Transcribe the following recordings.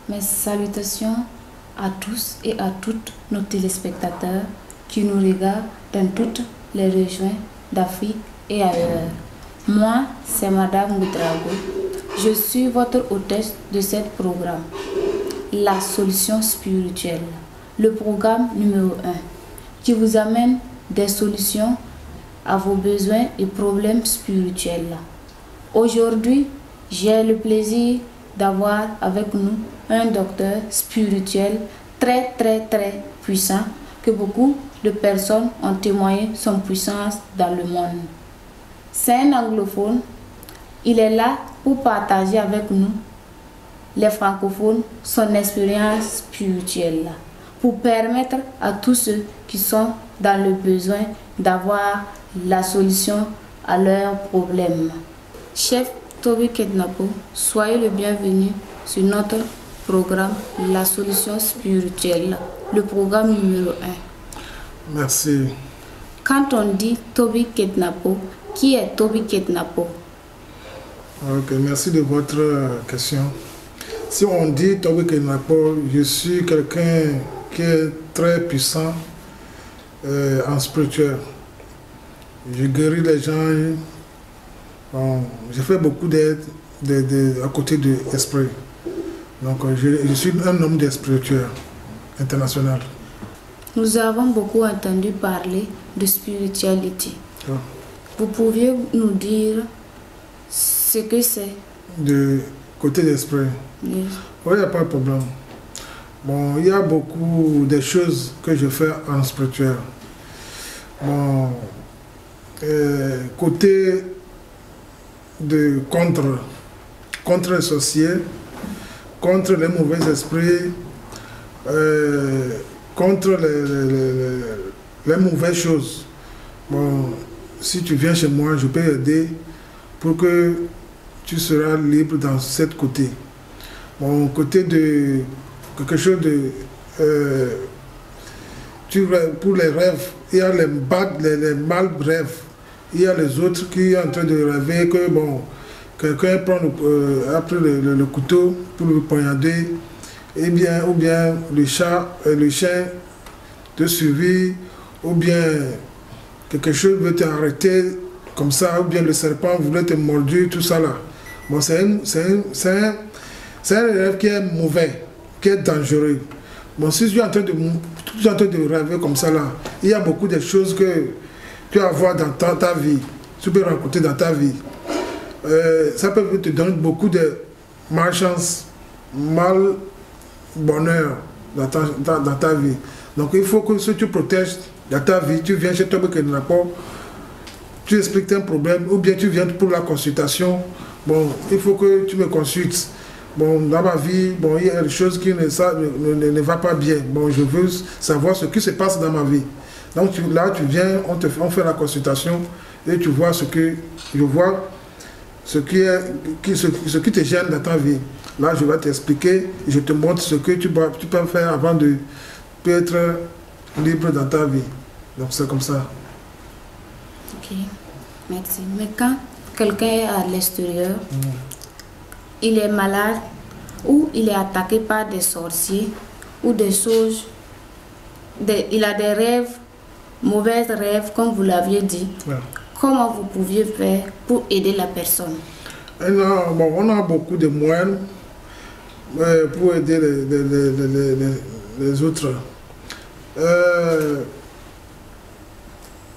Mes salutations à tous et à toutes nos téléspectateurs qui nous regardent dans toutes les régions d'Afrique et ailleurs. Moi, c'est Madame Ouedraogo. Je suis votre hôtesse de ce programme, La Solution Spirituelle, le programme numéro 1, qui vous amène des solutions à vos besoins et problèmes spirituels. Aujourd'hui, j'ai le plaisir d'avoir avec nous un docteur spirituel très puissant, que beaucoup de personnes ont témoigné son puissance dans le monde. C'est un anglophone. Il est là pour partager avec nous, les francophones, son expérience spirituelle, pour permettre à tous ceux qui sont dans le besoin d'avoir la solution à leurs problèmes. Chef Toby Kednapo, soyez le bienvenu sur notre programme La Solution Spirituelle, le programme numéro 1. Merci. Quand on dit Toby Kednapo, qui est Toby Kednapo? Ok, merci de votre question. Si on dit Toby Kednapo, je suis quelqu'un qui est très puissant en spirituel. Je guéris les gens. Bon, j'ai fait beaucoup d'aide à côté de l'esprit. Donc, je suis un homme de spirituel international. Nous avons beaucoup entendu parler de spiritualité. Oh. Vous pouviez nous dire ce que c'est? De côté d'esprit. Yes. Oui, il n'y a pas de problème. Bon, il y a beaucoup de choses que je fais en spirituel. Bon, côté de contre les sorciers, contre les mauvais esprits, contre les mauvaises choses. Bon, si tu viens chez moi, je peux aider pour que tu seras libre dans ce côté. Bon, côté de quelque chose de... pour les rêves, il y a les mal rêves. Il y a les autres qui sont en train de rêver que, bon, quelqu'un prend après le couteau pour le poignarder, ou bien le chien te suivit, ou bien quelque chose veut t'arrêter comme ça, ou bien le serpent voulait te mordre, tout ça là. Bon, c'est un rêve qui est mauvais, qui est dangereux. Bon, si tu es en train de rêver comme ça là, il y a beaucoup de choses que tu vas voir dans ta vie, tu peux rencontrer dans ta vie. Ça peut te donner beaucoup de malchance, bonheur dans ta vie. Donc il faut que si tu protèges dans ta vie, tu viens chez toi, tu expliques un problème, ou bien tu viens pour la consultation. Bon, il faut que tu me consultes. Bon, dans ma vie, bon, il y a des choses qui ne vont pas bien. Bon, je veux savoir ce qui se passe dans ma vie. Donc là, tu viens, on fait la consultation et tu vois ce que je vois, ce qui te gêne dans ta vie. Là, je vais t'expliquer, je te montre ce que tu peux faire avant de être libre dans ta vie. Donc c'est comme ça. Ok, merci. Mais quand quelqu'un est à l'extérieur, il est malade ou il est attaqué par des sorciers ou des choses, il a des rêves, mauvais rêves, comme vous l'aviez dit. Ouais. Comment vous pouviez faire pour aider la personne? Bon, on a beaucoup de moyens pour aider les autres.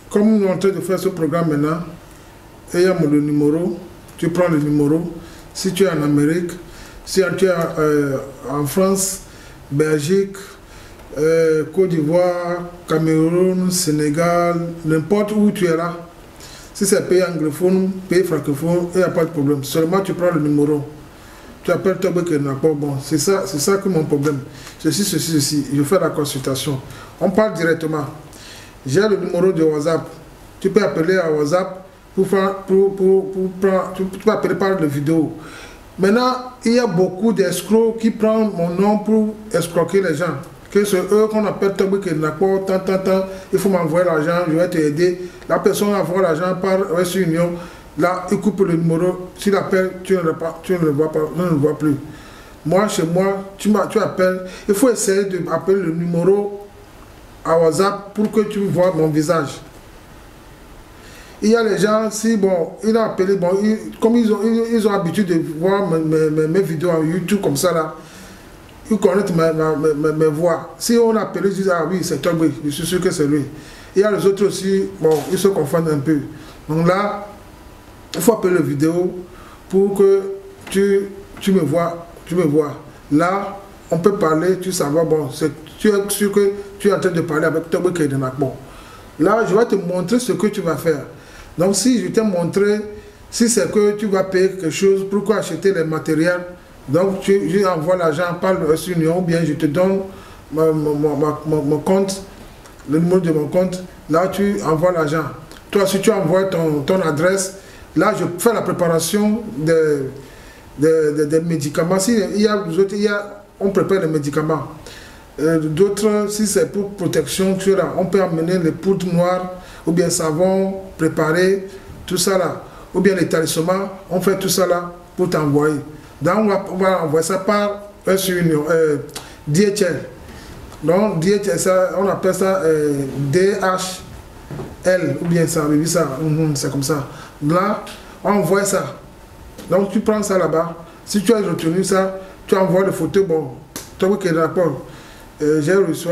Comme nous sommes en train de faire ce programme maintenant, il y a le numéro, tu prends le numéro. Si tu es en Amérique, si tu es en France, Belgique, Côte d'Ivoire, Cameroun, Sénégal, n'importe où tu es là. Si c'est pays anglophone, pays francophone, il n'y a pas de problème. Seulement tu prends le numéro. Tu appelles Toby Kednapo. Bon, c'est ça que mon problème. Ceci. Je fais la consultation. On parle directement. J'ai le numéro de WhatsApp. Tu peux appeler à WhatsApp tu peux appeler par la vidéo. Maintenant, il y a beaucoup d'escrocs qui prennent mon nom pour escroquer les gens. Que c'est eux qu'on appelle Toby Kednapo, il faut m'envoyer l'argent, je vais t'aider. La personne envoie l'argent par Western Union. Là, il coupe le numéro. S'il appelle, tu ne le vois pas, tu ne le vois plus. Moi, chez moi, tu appelles. Il faut essayer d'appeler le numéro à WhatsApp pour que tu vois mon visage. Il y a les gens, si bon, ils ont appelé, bon, comme ils ont l'habitude de voir mes vidéos en YouTube comme ça là, ils connaissent mes voix. Si on appelle, ils disent, ah oui, c'est toi, oui, je suis sûr que c'est lui. Il y a les autres aussi, bon, ils se confondent un peu. Donc là, il faut appeler la vidéo pour que tu me vois. Là, on peut parler, tu savoir, bon, tu es sûr que tu es en train de parler avec toi, bon. Là, je vais te montrer ce que tu vas faire. Donc, si je t'ai montré, si c'est que tu vas payer quelque chose pour acheter les matériels, donc je envoie l'argent par le Union, ou bien je te donne mon compte, le numéro de mon compte, là tu envoies l'argent. Toi, si tu envoies ton adresse, là je fais la préparation des médicaments. Si on prépare les médicaments. D'autres, si c'est pour protection, on peut amener les poudres noires, ou bien savon préparé, tout ça là. Ou bien les talismans, on fait tout ça là pour t'envoyer. Donc on va envoyer ça par DHL. Donc DHL, ça, on appelle ça DHL, ou bien ça, c'est comme ça. Là, on envoie ça. Donc tu prends ça là-bas. Si tu as retenu ça, tu envoies des photos, bon, toi qui es d'accord. J'ai reçu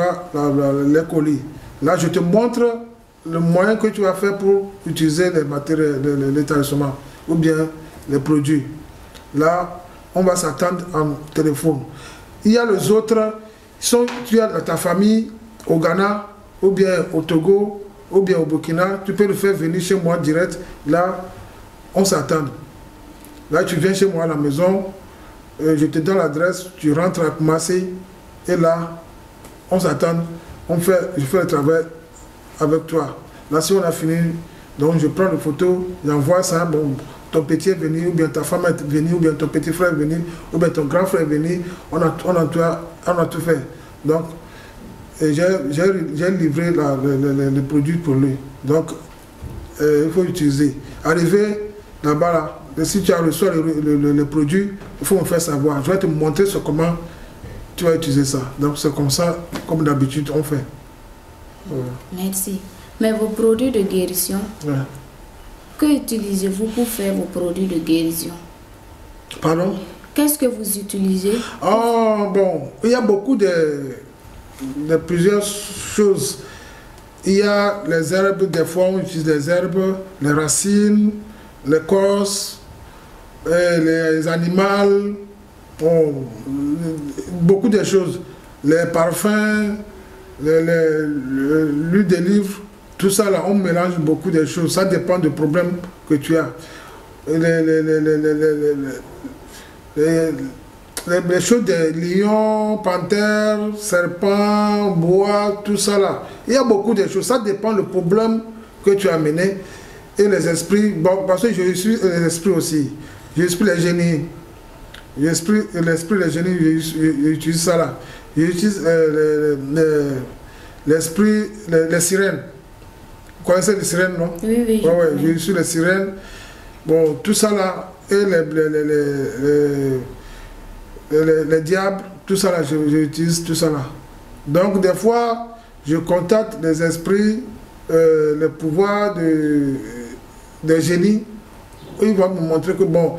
les colis. Là, je te montre le moyen que tu vas faire pour utiliser les matériels, les talismans ou bien les produits. Là, on va s'attendre en téléphone. Il y a les autres, tu as ta famille au Ghana, ou bien au Togo, ou bien au Burkina, tu peux le faire venir chez moi direct. Là, on s'attend. Là, tu viens chez moi à la maison, je te donne l'adresse, tu rentres à Kumasi, et là, on s'attend, je fais le travail avec toi. Là, si on a fini, donc je prends les photos, j'envoie ça, bon, ton petit est venu, ou bien ta femme est venue, ou bien ton petit frère est venu, ou bien ton grand frère est venu, on a tout fait. Donc, j'ai livré les produits pour lui. Donc, il faut utiliser. Arriver là-bas, là, si tu as reçu les produits, il faut me faire savoir. Je vais te montrer comment tu vas utiliser ça. Donc c'est comme ça, comme d'habitude, on fait. Merci. Mais vos produits de guérison, que utilisez-vous pour faire vos produits de guérison? Pardon? Qu'est-ce que vous utilisez? Oh, bon, il y a beaucoup de plusieurs choses. Il y a les herbes, des fois on utilise les herbes, les racines, l'écorce, les animaux. Bon, beaucoup de choses, les parfums, l'huile d'olive, tout ça là, on mélange beaucoup de choses, ça dépend du problème que tu as. Les choses de lion, panthère, serpent, bois, tout ça là, il y a beaucoup de choses, ça dépend du problème que tu as mené. Et les esprits, bon, parce que je suis les esprits aussi, je suis les génies. L'esprit, les génies, j'utilise ça là. J'utilise l'esprit, les sirènes. Vous connaissez les sirènes, non? Oui, oui. Ouais, j'utilise les sirènes. Bon, tout ça là, et les diables, tout ça là, j'utilise tout ça là. Donc, des fois, je contacte les esprits, le pouvoir des génies. Ils vont me montrer que bon,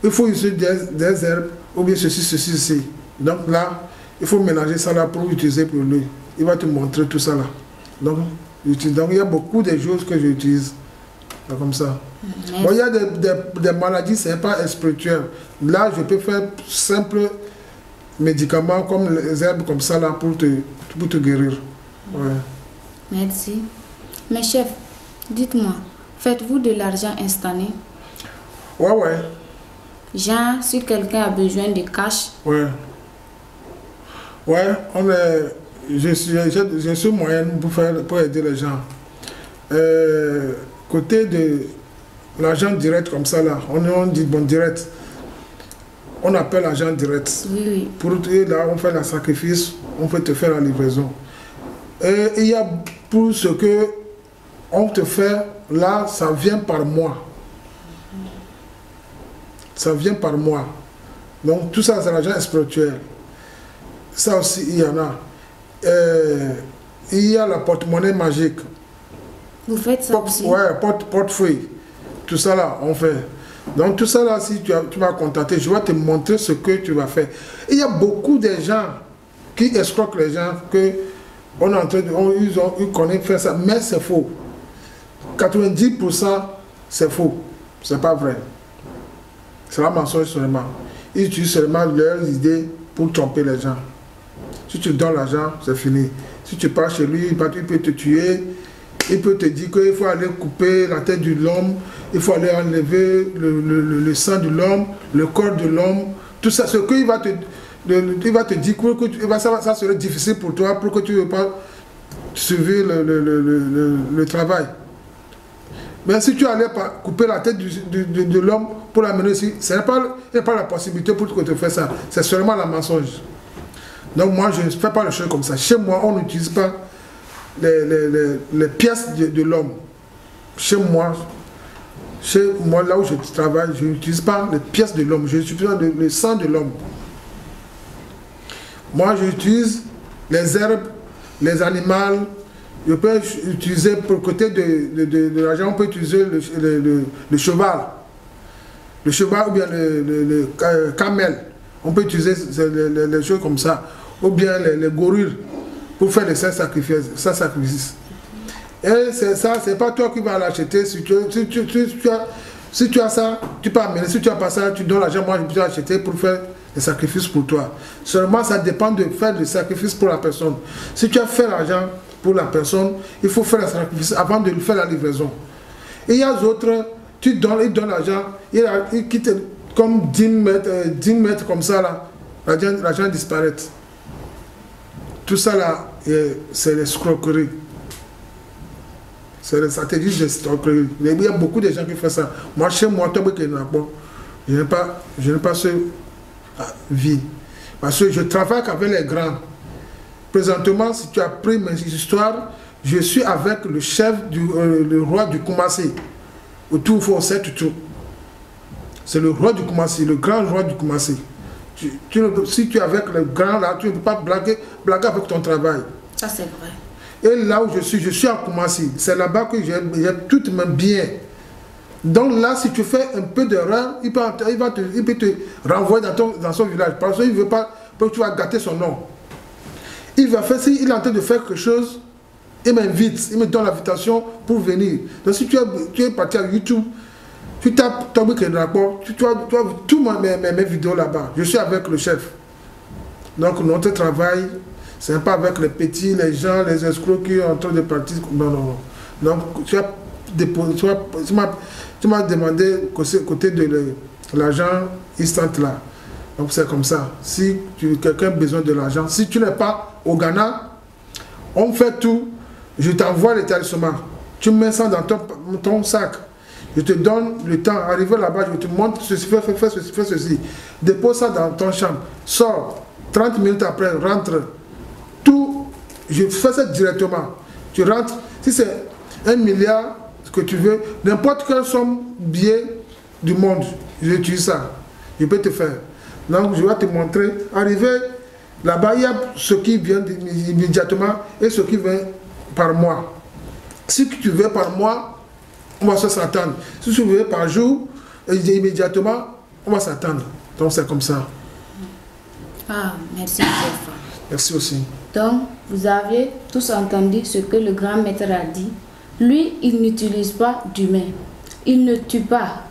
il faut utiliser des herbes, ou bien ceci. Donc là, il faut mélanger ça là pour utiliser pour lui. Il va te montrer tout ça là. Donc il y a beaucoup de choses que j'utilise. Comme ça. Bon, il y a des maladies, ce n'est pas spirituel. Là, je peux faire simple médicaments comme les herbes comme ça là pour te guérir. Ouais. Merci. Mais chef, dites-moi, faites-vous de l'argent instantané? Ouais. Genre, si quelqu'un a besoin de cash. Ouais, je suis moyen pour aider les gens. Côté de l'argent direct comme ça là, on dit bon direct. On appelle l'argent direct. Oui. Pour là, on fait le sacrifice, on peut te faire la livraison. Et il y a pour ce que on te fait là, ça vient par mois. Ça vient par mois. Donc tout ça, c'est l'argent spirituel. Ça aussi, il y en a. Il y a la porte-monnaie magique. Vous faites ça aussi? Ouais, portefeuille. Tout ça là, on fait. Donc tout ça là, si tu vas contacter, je vais te montrer ce que tu vas faire. Il y a beaucoup de gens qui escroquent les gens, que on est en train de, ils connaissent faire ça, mais c'est faux. 90% c'est faux. C'est pas vrai. C'est la mensonge seulement. Ils utilisent seulement leurs idées pour tromper les gens. Si tu donnes l'argent, c'est fini. Si tu pars chez lui, il peut te tuer. Il peut te dire qu'il faut aller couper la tête de l'homme, il faut aller enlever le sang de l'homme, le corps de l'homme. Tout ça, ce qu'il va te dire que ça serait difficile pour toi, pour que tu ne veux pas suivre le travail. Mais si tu allais couper la tête de l'homme pour l'amener ici, il n'y a pas la possibilité pour que tu fasses ça. C'est seulement la mensonge. Donc moi, je ne fais pas les choses comme ça. Chez moi, on n'utilise pas les pièces de l'homme. Chez moi, là où je travaille, je n'utilise pas les pièces de l'homme. J'utilise le sang de l'homme. Moi, j'utilise les herbes, les animaux. Je peux utiliser pour le côté de l'argent, on peut utiliser le cheval. Le cheval ou bien le camel. On peut utiliser les choses comme ça. Ou bien les gorilles pour faire les sacrifices. Et c'est ça, c'est pas toi qui vas l'acheter. Si tu as ça, tu peux amener. Si tu n'as pas ça, tu donnes l'argent, moi je peux acheter pour faire les sacrifices pour toi. Seulement, ça dépend de faire le sacrifice pour la personne. Si tu as fait l'argent pour la personne, il faut faire le sacrifice avant de lui faire la livraison. Et il y a d'autres, ils donnent l'argent, ils quittent comme 10 mètres comme ça, là, l'argent disparaît. Tout ça là, c'est l'escroquerie. C'est les stratégies d'escroquerie. Il y a beaucoup de gens qui font ça. Moi, chez moi, je n'ai pas ce vie. Parce que je travaille avec les grands. Présentement, si tu as pris mes histoires, je suis avec le chef, le roi du Koumassi. Autour, il faut c'est tout. C'est le roi du Koumassi, le grand roi du Koumassi. Si tu es avec le grand là, tu ne peux pas blaguer avec ton travail. Ça, c'est vrai. Et là où je suis à Koumassi. C'est là-bas que j'ai tout mes biens. Donc là, si tu fais un peu d'erreur, il peut te renvoyer dans son village. Parce qu'il ne veut pas que tu vas gâter son nom. Il est en train de faire quelque chose, il m'invite, il me donne l'invitation pour venir. Donc si tu es parti à YouTube, tu tapes Toby Kedrapor, tu vois tous mes vidéos là-bas. Je suis avec le chef. Donc notre travail, c'est pas avec les petits, les gens, les escrocs qui sont en train de partir. Non. Donc tu m'as demandé côté de l'argent instant là. Donc c'est comme ça. Si quelqu'un a besoin de l'argent, si tu n'es pas au Ghana, on fait tout. Je t'envoie les talismans. Tu mets ça dans ton sac. Je te donne le temps. Arrivé là-bas, je te montre ceci, fais ceci. Dépose ça dans ton chambre. Sors. 30 minutes après, rentre. Tout. Je fais ça directement. Tu rentres. Si c'est 1 milliard que tu veux, n'importe quelle somme billet du monde, j'utilise ça. Je peux te faire. Donc je vais te montrer. Arrivé là-bas, il y a ce qui vient immédiatement et ce qui vient par mois. Si tu veux par mois, on va s'attendre. Si tu veux par jour, immédiatement, on va s'attendre. Donc c'est comme ça. Ah, merci chef. Merci aussi. Donc, vous avez tous entendu ce que le grand maître a dit. Lui, il n'utilise pas d'humain. Il ne tue pas.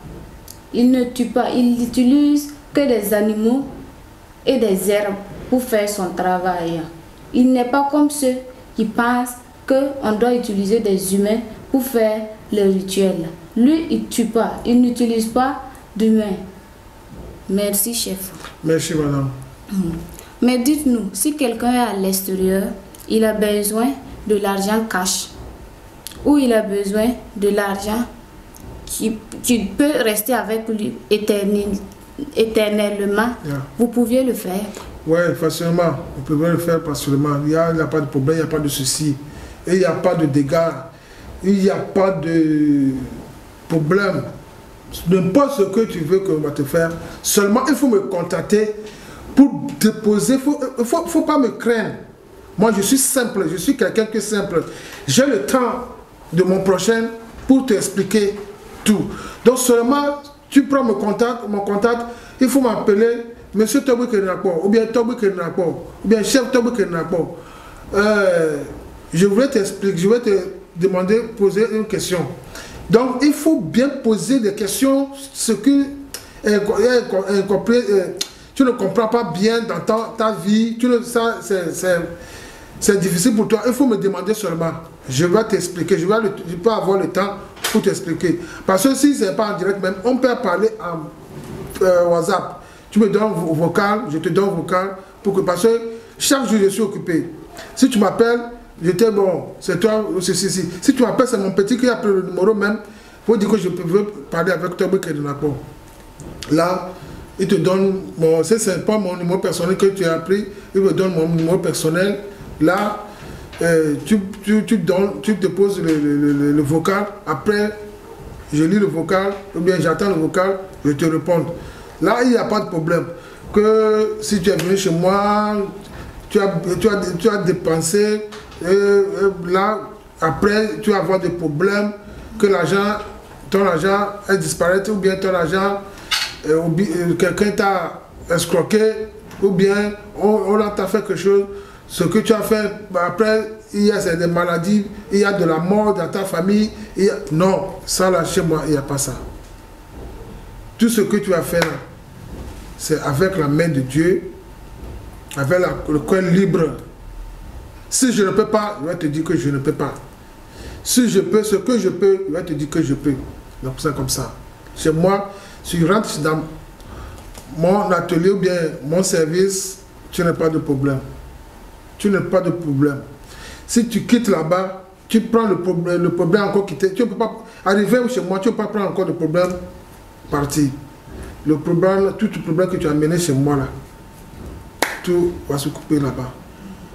Il n'utilise que des animaux et des herbes pour faire son travail. Il n'est pas comme ceux qui pensent qu'on doit utiliser des humains pour faire le rituel. Lui, il ne tue pas. Il n'utilise pas d'humains. Merci, chef. Merci, madame. Mais dites-nous, si quelqu'un est à l'extérieur, il a besoin de l'argent cash ou il a besoin de l'argent qui peut rester avec lui éternellement, vous pouviez le faire? Oui, facilement. Vous pouvez le faire facilement. Il n'y a pas de problème, il n'y a pas de souci. Et il n'y a pas de dégâts. Il n'y a pas de problème. n'importe ce que tu veux qu'on va te faire. Seulement, il faut me contacter pour déposer. Il faut pas me craindre. Moi, je suis simple. Je suis quelqu'un qui est simple. J'ai le temps de mon prochain pour t'expliquer tout. Donc, seulement, tu prends mon contact, il faut m'appeler Monsieur Tobi Kenapo, ou bien Tobi Kenapo, ou bien Chef Tobi Kenapo. Je voulais t'expliquer, je vais te demander, poser une question. Donc, il faut bien poser des questions, ce que tu ne comprends pas bien dans ta vie, c'est difficile pour toi, il faut me demander seulement. Je vais t'expliquer, je peux avoir le temps pour t'expliquer. Parce que si ce n'est pas en direct même, on peut parler en WhatsApp. Tu me donnes vocal, je te donne vocal, parce que chaque jour je suis occupé. Si tu m'appelles, j'étais bon, c'est toi, si tu m'appelles, c'est mon petit qui a pris le numéro même, pour dire que je veux parler avec toi, là, il te donne, c'est pas mon numéro personnel que tu as pris, il me donne mon numéro personnel, là, tu déposes le vocal, après, je lis le vocal, ou bien j'attends le vocal, je te réponds. Là, il n'y a pas de problème. Que si tu es venu chez moi, tu as dépensé, là, après, tu vas avoir des problèmes, que ton argent est disparu, ou bien ton argent, quelqu'un t'a escroqué, ou bien on t'a fait quelque chose, ce que tu as fait, après, il y a des maladies, il y a de la mort dans ta famille, non, ça là, chez moi, il n'y a pas ça. Tout ce que tu as fait là, c'est avec la main de Dieu, avec le cœur libre. Si je ne peux pas, il va te dire que je ne peux pas. Si je peux, ce que je peux, il va te dire que je peux. Donc c'est comme ça. Chez moi, si tu rentres dans mon atelier ou bien mon service, tu n'as pas de problème. Tu n'as pas de problème. Si tu quittes là-bas, tu prends le problème encore quitter. Tu ne peux pas arriver chez moi, tu ne peux pas prendre encore le problème, partir. Le problème, tout le problème que tu as mené chez moi là, tout va se couper là-bas.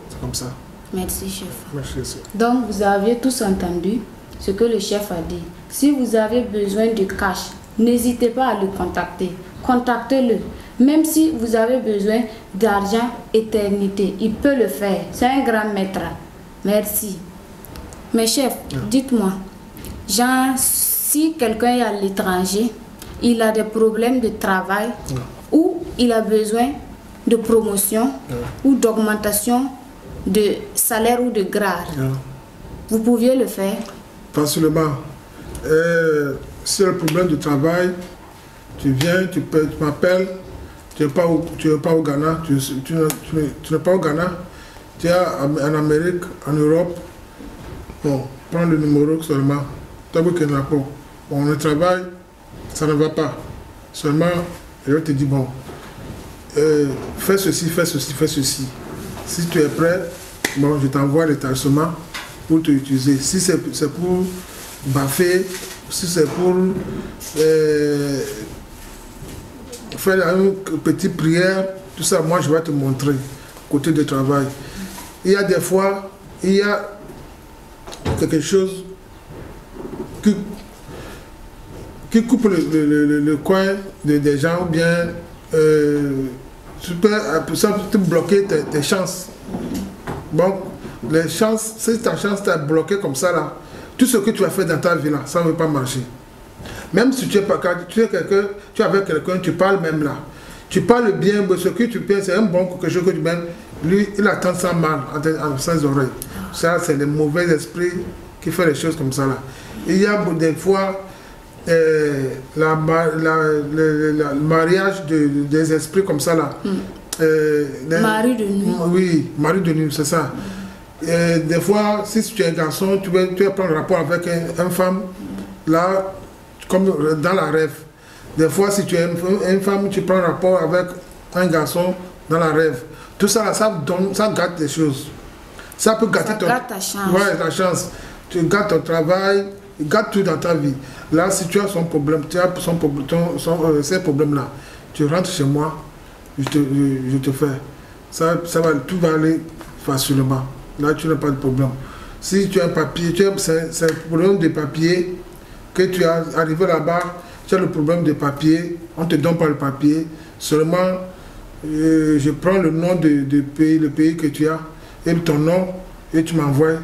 C'est comme ça. Merci, chef. Merci. Donc, vous avez tous entendu ce que le chef a dit. Si vous avez besoin de cash, n'hésitez pas à le contacter. Contactez-le. Même si vous avez besoin d'argent éternité, il peut le faire. C'est un grand maître. Merci. Mais chef, dites-moi, genre, si quelqu'un est à l'étranger, il a des problèmes de travail ou il a besoin de promotion ou d'augmentation de salaire ou de grade, vous pouviez le faire? Facilement. Si le problème de travail, tu viens, tu m'appelles, tu n'es pas au Ghana, tu n'es pas au Ghana, tu es en Amérique, en Europe, bon, prends le numéro seulement, on le travail, ça ne va pas. Seulement, je te dis, bon, fais ceci, fais ceci, fais ceci. Si tu es prêt, bon, je t'envoie les tâchements pour t'utiliser. Si c'est pour baffer, si c'est pour faire une petite prière, tout ça, moi je vais te montrer, côté de travail. Il y a des fois, il y a quelque chose qui coupe le coin des gens, ou bien ça peut te bloquer tes chances. Bon, les chances, si ta chance t'a bloqué comme ça là, tout ce que tu as fait dans ta vie là, ça ne veut pas marcher. Même si tu es avec quelqu'un, tu parles même là. Tu parles bien, mais ce que tu penses, c'est un bon quelque chose que tu mènes. Lui, il attend ça mal en ses oreilles. Ça, c'est le mauvais esprit qui fait les choses comme ça là. Il y a des fois le mariage des esprits comme ça là. Mari de nuit. Oui, mari de nuit, c'est ça. Des fois, si tu es un garçon, tu vas prendre rapport avec une femme, là, comme dans la rêve. Des fois, si tu es une femme, tu prends rapport avec un garçon dans la rêve. Tout ça, ça gâte des choses. Ça peut gâter ta chance. Ouais, ta chance. Tu gâtes ton travail, gâte tout dans ta vie. Là, si tu as son problème, tu as ces problèmes-là, tu rentres chez moi, je te fais. Tout va aller facilement. Là, tu n'as pas de problème. Si tu as un papier, c'est un problème de papier que tu as arrivé là-bas, tu as le problème de papier, on te donne pas le papier, seulement je prends le nom de pays, le pays que tu as, et ton nom, et tu m'envoies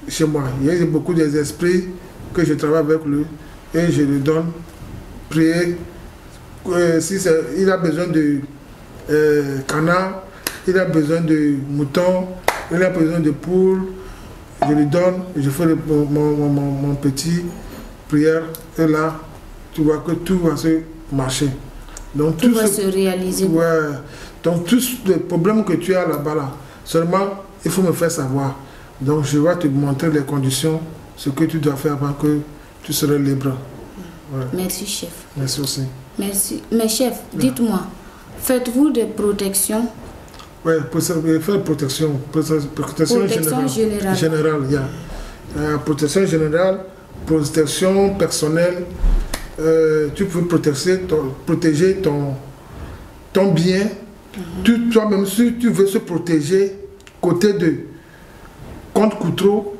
chez moi. Il y a beaucoup des esprits que je travaille avec lui, et je lui donne, prier. Si il a besoin de canard, il a besoin de mouton, il a besoin de poule, je lui donne, je fais mon petit prière, et là, tu vois que tout va se marcher. Donc, tout va se réaliser. Ouais. Donc, tous les problèmes que tu as là-bas, là, seulement, il faut me faire savoir. Donc, je vais te montrer les conditions, ce que tu dois faire avant que tu seras libre. Ouais. Merci, chef. Merci aussi. Merci. Mais chef, dites-moi, faites-vous des protections? Oui, pour faire protection générale. Protection générale, protection personnelle. Tu peux protéger ton bien. Toi-même, si tu veux se protéger, côté de contre couteau,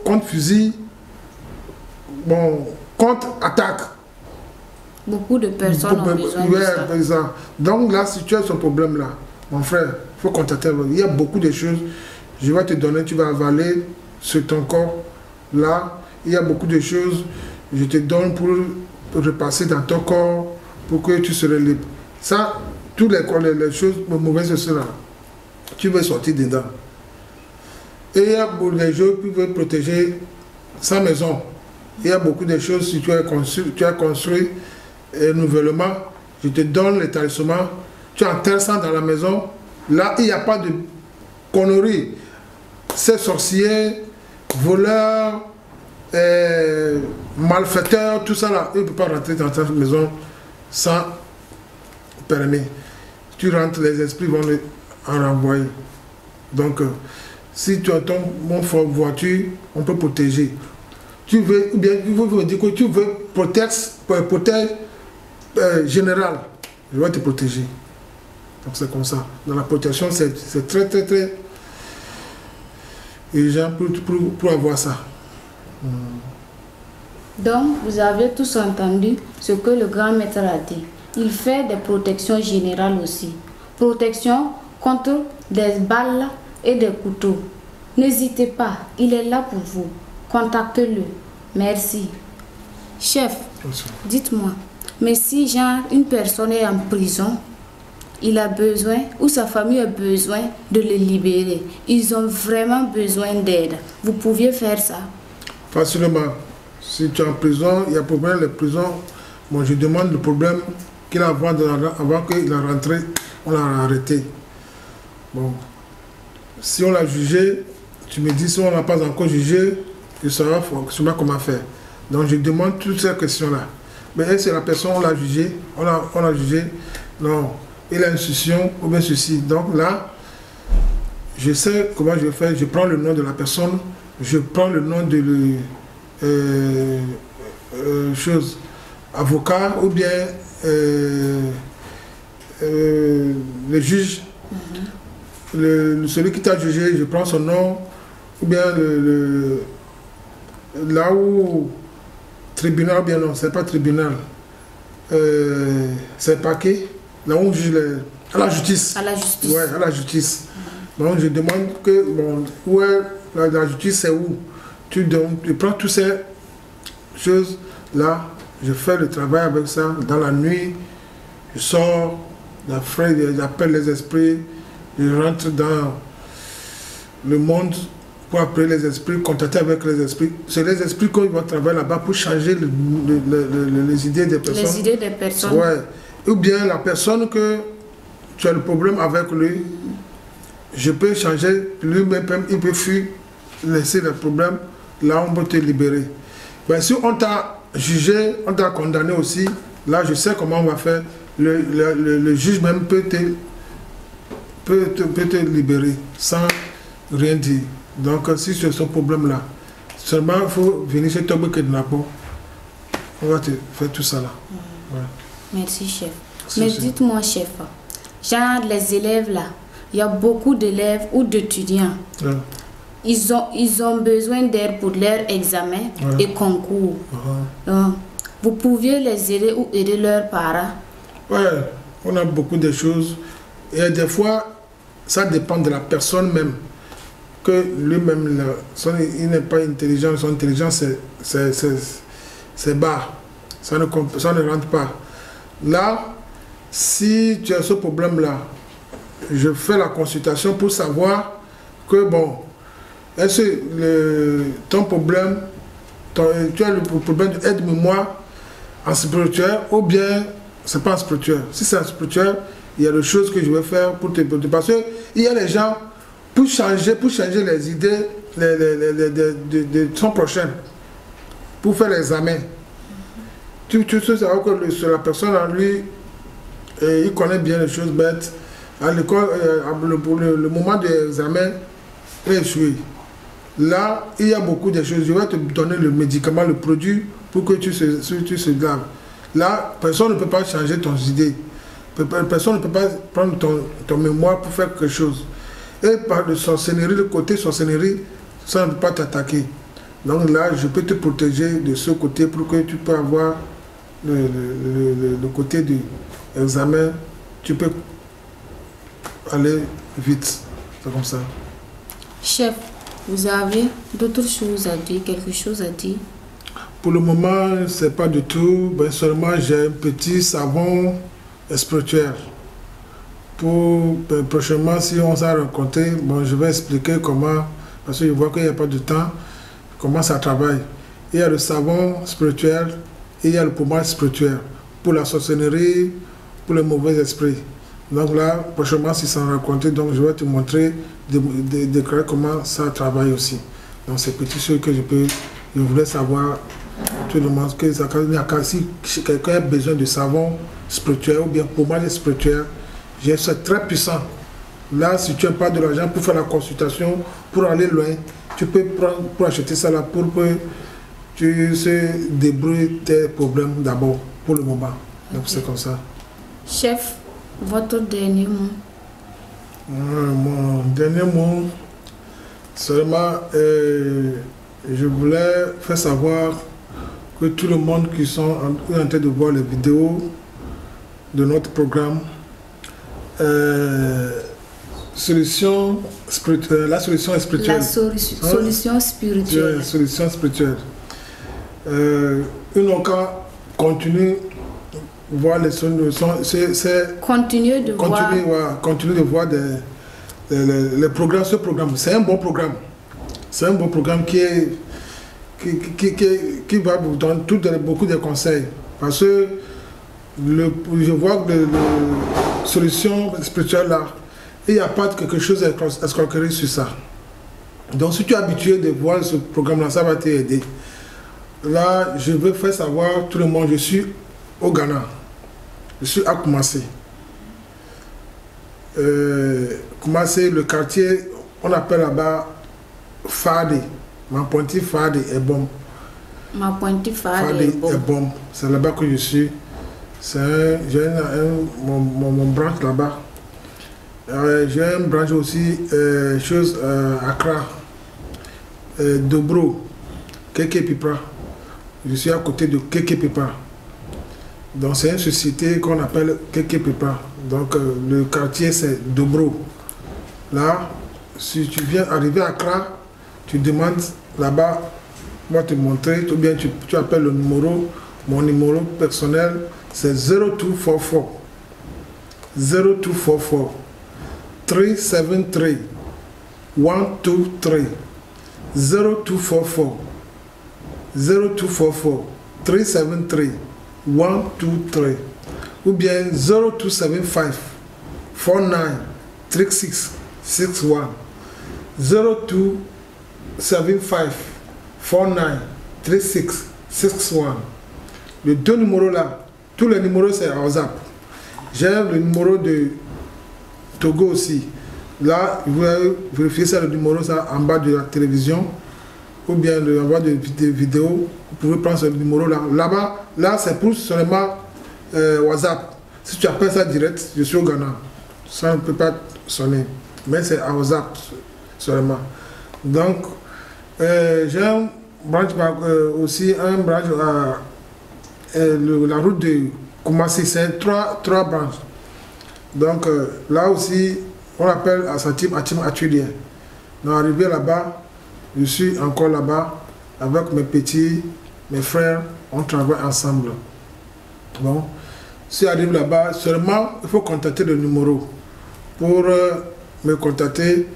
contre fusil, bon, contre attaque. Beaucoup de personnes ont besoin de ça. Donc là, si tu as ce problème-là, mon frère, il faut contacter. Il y a beaucoup de choses. Je vais te donner, tu vas avaler sur ton corps. Là, il y a beaucoup de choses. Je te donne pour repasser dans ton corps pour que tu seras libre. Ça, toutes les choses mauvaises, là, tu veux sortir dedans. Et il y a beaucoup de choses qui veulent protéger sa maison. Il y a beaucoup de choses, si tu as construit nouvellement, je te donne les talismans, tu enterres ça dans la maison, là il n'y a pas de conneries. Ces sorciers, voleurs, malfaiteurs, tout ça là, ils ne peuvent pas rentrer dans ta maison sans permis. Tu rentres, les esprits vont en renvoyer. Donc, si tu entends mon voiture, on peut protéger. Tu veux, ou bien vous dire que tu veux protéger général, je vais te protéger. Donc c'est comme ça. Dans la protection, c'est très très très urgent pour avoir ça. Donc, vous avez tous entendu ce que le grand maître a dit. Il fait des protections générales aussi. Protection contre des balles et des couteaux. N'hésitez pas, il est là pour vous. Contactez-le. Merci. Chef, dites-moi, mais si genre une personne est en prison, il a besoin, ou sa famille a besoin de le libérer, ils ont vraiment besoin d'aide, vous pouviez faire ça? Facilement. Si tu es en prison, il y a problème, les prisons, moi je demande le problème qu'il a avant qu'il a rentré, on l'a arrêté. Bon, si on l'a jugé, tu me dis si on n'a pas encore jugé, je saurai comment faire. Donc je demande toutes ces questions-là. Mais est-ce que la personne, on l'a jugé, on l'a jugé, non, il a une suspicion ou bien ceci. Donc là, je sais comment je vais faire, je prends le nom de la personne, je prends le nom de avocat ou bien le juge, celui qui t'a jugé, je prends son nom, ou bien là où tribunal, ou bien non, c'est pas tribunal, c'est paquet, là où on juge à la justice. À la justice. Ouais, à la justice. Donc je demande que, bon, où est la justice, c'est où? Tu prends toutes ces choses là, je fais le travail avec ça, dans la nuit, je sors, j'appelle les esprits, je rentre dans le monde pour appeler les esprits, contacter avec les esprits. C'est les esprits qui vont travailler là-bas pour changer les idées des personnes. Les idées des personnes. Ouais. Ou bien la personne que tu as le problème avec lui, je peux changer, lui-même, il peut fuir, laisser le problème, là on peut te libérer. Ben, si on t'a jugé, on t'a condamné aussi, là je sais comment on va faire. Le juge même peut te libérer sans rien dire. Donc si c'est ce problème-là, seulement il faut venir chez Tobe Kednapo. On va te faire tout ça là. Ouais. Merci chef. Mais dites-moi chef, genre les élèves là, il y a beaucoup d'élèves ou d'étudiants. Ouais. Ils ont besoin d'aide pour leur examen et concours. Donc, Vous pouviez les aider ou aider leurs parents? Ouais, on a beaucoup de choses. Et des fois, ça dépend de la personne même. Que lui-même, il n'est pas intelligent, son intelligence, c'est bas. Ça ne rentre pas. Là, si tu as ce problème-là, je fais la consultation pour savoir que, bon, est-ce que ton problème, tu as le problème d'aide-moi en spirituel ou bien c'est pas en spirituel. Si c'est en spirituel, il y a des choses que je vais faire pour te... Parce qu'il y a des gens, pour changer les idées de son prochain, pour faire l'examen. Tu sais savoir que la personne en lui, il connaît bien les choses bêtes. À l'école, le moment de l'examen, il est échoué. Là, il y a beaucoup de choses. Je vais te donner le médicament, le produit pour que tu se laves. Là, personne ne peut pas changer ton idée. Personne ne peut pas prendre ton mémoire pour faire quelque chose. Et par de sorcellerie, le côté sorcellerie, ça ne peut pas t'attaquer. Donc là, je peux te protéger de ce côté pour que tu puisses avoir le côté de l'examen. Tu peux aller vite. C'est comme ça. Chef, vous avez d'autres choses à dire, quelque chose à dire? Pour le moment, c'est pas du tout. Ben, seulement, j'ai un petit savon spirituel. Prochainement, si on s'est rencontré, bon, je vais expliquer comment, parce que je vois qu'il n'y a pas de temps, comment ça travaille. Il y a le savon spirituel et il y a le pommade spirituel pour la sorcellerie, pour les mauvais esprits. Donc là, prochainement, si ça rencontre, donc je vais te montrer, déclarer comment ça travaille aussi. Donc c'est petit chose que je voulais savoir. Tout le monde, que si quelqu'un a besoin de savon spirituel ou bien pommade spirituelle, c'est très puissant. Là, si tu n'as pas de l'argent pour faire la consultation, pour aller loin, tu peux prendre pour acheter ça là pour que tu se débrouilles tes problèmes d'abord pour le moment. Donc c'est comme ça. Chef, votre dernier mot? Mon dernier mot, seulement, je voulais faire savoir que tout le monde qui sont en train de voir les vidéos de notre programme, la solution spirituelle. La solution spirituelle. Solution spirituelle. Une cas continue voir les solutions. Continuer de voir les programmes. Ce programme, c'est un bon programme. C'est un bon programme qui va vous donner beaucoup de conseils. Parce que je vois que la solution spirituelle là, il n'y a pas quelque chose d'escroquerie sur ça. Donc si tu es habitué de voir ce programme là, ça va t'aider. Là, je veux faire savoir tout le monde, je suis au Ghana. Je suis à Koumassi. Koumassi, le quartier, on appelle là-bas Fadi. Mapointi Fadi est bon. Mapointi Fadi est bon. C'est là-bas que je suis. J'ai mon branche là-bas. J'ai un branche aussi, Accra, Dobro, Keke Pipa. Je suis à côté de Keke Pipa. Donc c'est une société qu'on appelle Keke Pipa. Donc le quartier c'est Dobro. Là, si tu viens arriver à Accra, tu demandes là-bas, moi te montrer, ou bien tu appelles le numéro, mon numéro personnel, c'est 0244 373 123 0244 373 123 ou bien 0275 49 36 61 0275 49 36 61. Les deux numéros là, tous les numéros c'est en WhatsApp. J'ai le numéro de Togo aussi. Là, vous pouvez vérifier ça, le numéro ça en bas de la télévision ou bien en bas de vidéos. Vous pouvez prendre ce numéro là. Là-bas, là c'est pour seulement WhatsApp. Si tu appelles ça direct, je suis au Ghana. Ça ne peut pas sonner. Mais c'est à WhatsApp seulement. Donc, j'ai un branch aussi, un branch la route de Koumassi, c'est trois branches. Donc là aussi, on appelle Asatim Atim Atulien. Donc arrivé là-bas, je suis encore là-bas avec mes petits, mes frères, on travaille ensemble. Bon, si j'arrive là-bas, seulement il faut contacter le numéro pour me contacter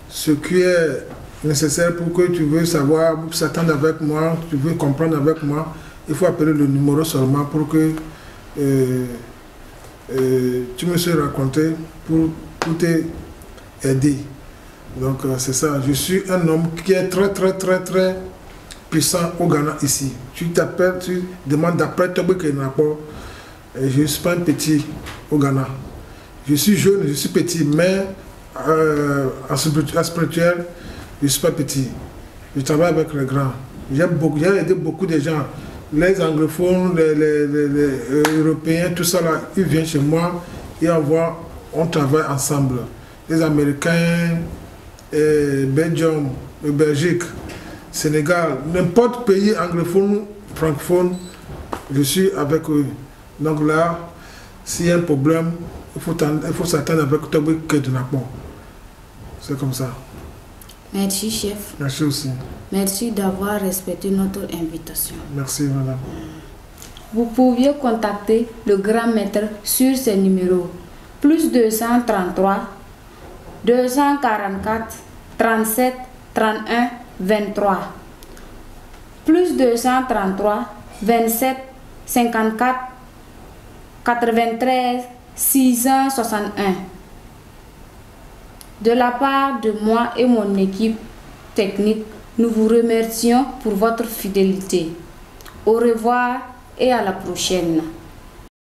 ce qui est nécessaire pour que tu veux savoir, s'attendre avec moi, tu veux comprendre avec moi. Il faut appeler le numéro seulement pour que tu me sois raconté pour t'aider. Donc c'est ça. Je suis un homme qui est très puissant au Ghana ici. Tu t'appelles, tu demandes d'après Tobe Kenapo. Je ne suis pas un petit au Ghana. Je suis jeune, je suis petit, mais en spirituel, je ne suis pas petit. Je travaille avec les grands. J'ai aidé beaucoup de gens. Les anglophones, les Européens, tout ça là, ils viennent chez moi et on travaille ensemble. Les Américains, Belgium, Belgique, Sénégal, n'importe pays anglophone, francophone, je suis avec eux. Donc là, s'il y a un problème, il faut s'attendre avec Tobe Kenapo. C'est comme ça. Merci, chef. Merci aussi. Merci d'avoir respecté notre invitation. Merci, madame. Vous pouviez contacter le grand maître sur ces numéros. Plus 233 244 37 31 23. Plus 233 27 54 93 661. De la part de moi et mon équipe technique, nous vous remercions pour votre fidélité. Au revoir et à la prochaine.